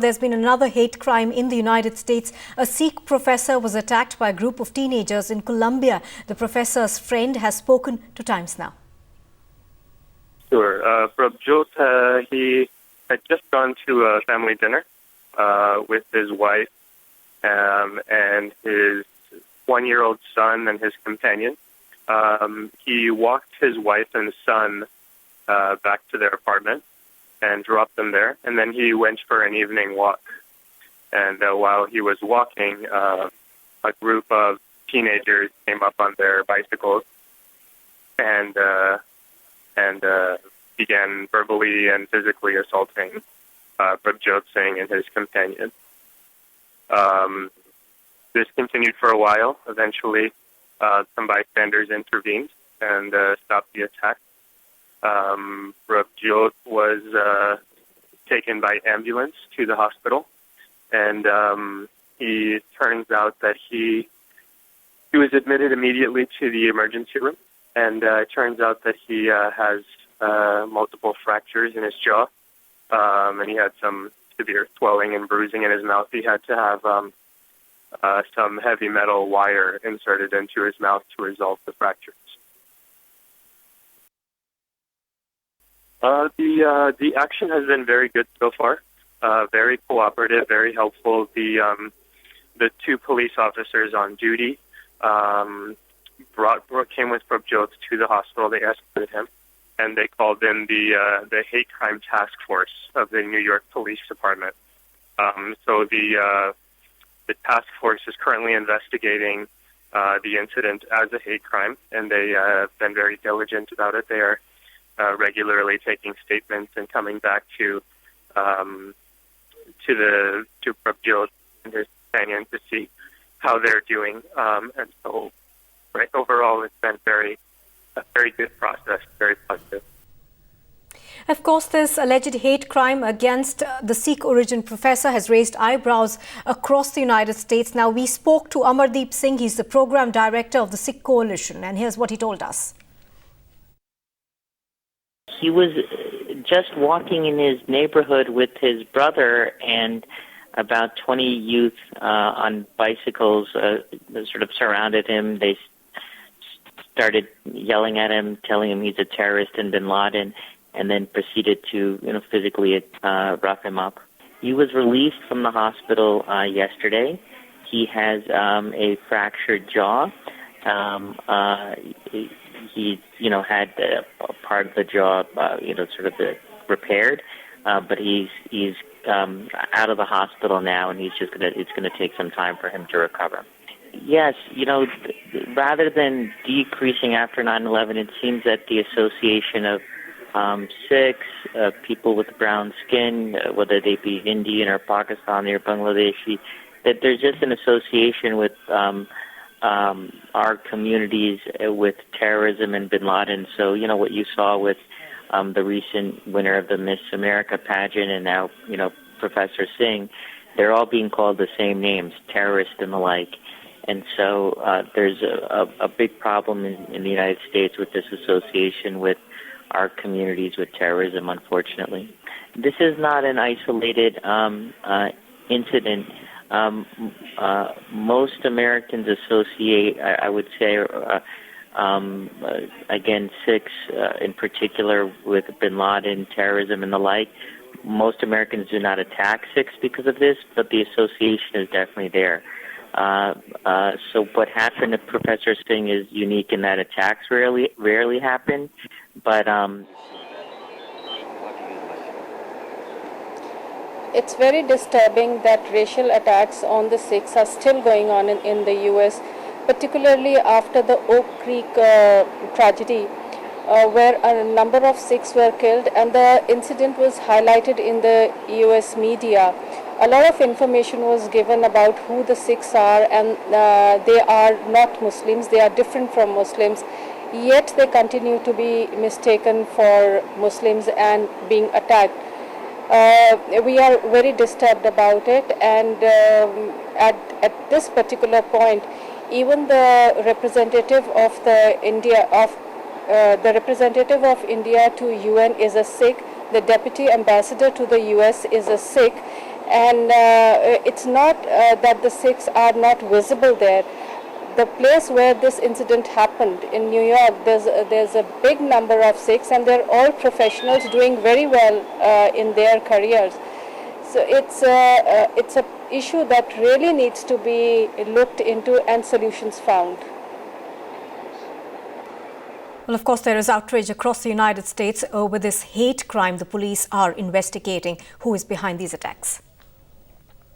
There's been another hate crime in the United States. A Sikh professor was attacked by a group of teenagers in Colombia. The professor's friend has spoken to Times Now. Sure. Prabjot, he had just gone to a family dinner with his wife and his one-year-old son and his companion. He walked his wife and son back to their apartment and dropped them there, and then he went for an evening walk. And while he was walking, a group of teenagers came up on their bicycles and began verbally and physically assaulting Prabjot Singh and his companion. This continued for a while. Eventually, some bystanders intervened and stopped the attack. Prabjot was taken by ambulance to the hospital, and it turns out that he was admitted immediately to the emergency room, and it turns out that he has multiple fractures in his jaw, and he had some severe swelling and bruising in his mouth. He had to have some heavy metal wire inserted into his mouth to resolve the fractures. The action has been very good so far, very cooperative, very helpful. The two police officers on duty came with Prabjot to the hospital. They escorted him, and they called in the hate crime task force of the New York Police Department. So the task force is currently investigating the incident as a hate crime, and they have been very diligent about it. They are regularly taking statements and coming back to Prabjot and his companion to see how they're doing. And so, right, overall, it's been a very good process, very positive. Of course, this alleged hate crime against the Sikh origin professor has raised eyebrows across the United States. Now, we spoke to Amardeep Singh. He's the program director of the Sikh Coalition, and here's what he told us. He was just walking in his neighborhood with his brother, and about 20 youth on bicycles sort of surrounded him. They started yelling at him, telling him he's a terrorist and bin Laden, and then proceeded to physically rough him up. He was released from the hospital yesterday. He has a fractured jaw. He had part of the jaw, sort of repaired, but he's out of the hospital now, and it's gonna take some time for him to recover. Yes, rather than decreasing after 9/11, it seems that the association of Sikhs, people with brown skin, whether they be Indian or Pakistani or Bangladeshi, that there's just an association with our communities with terrorism and bin Laden. So, what you saw with the recent winner of the Miss America pageant and now, Professor Singh, they're all being called the same names, terrorist and the like. And so there's a big problem in the United States with this association with our communities with terrorism, unfortunately. This is not an isolated incident. Most Americans associate, I would say, again, Sikhs in particular with bin Laden, terrorism, and the like. Most Americans do not attack Sikhs because of this, but the association is definitely there. So what happened to Professor Singh is unique in that attacks rarely happen, but it's very disturbing that racial attacks on the Sikhs are still going on in the U.S., particularly after the Oak Creek tragedy, where a number of Sikhs were killed, and the incident was highlighted in the U.S. media. A lot of information was given about who the Sikhs are, and they are not Muslims, they are different from Muslims, yet they continue to be mistaken for Muslims and being attacked. We are very disturbed about it, and at this particular point, even the representative of India to UN is a Sikh. The deputy ambassador to the US is a Sikh, And it's not that the Sikhs are not visible there. The place where this incident happened in New York, there's a big number of Sikhs, and they're all professionals doing very well in their careers. So it's a issue that really needs to be looked into and solutions found. Well, of course, there is outrage across the United States over this hate crime. The police are investigating who is behind these attacks.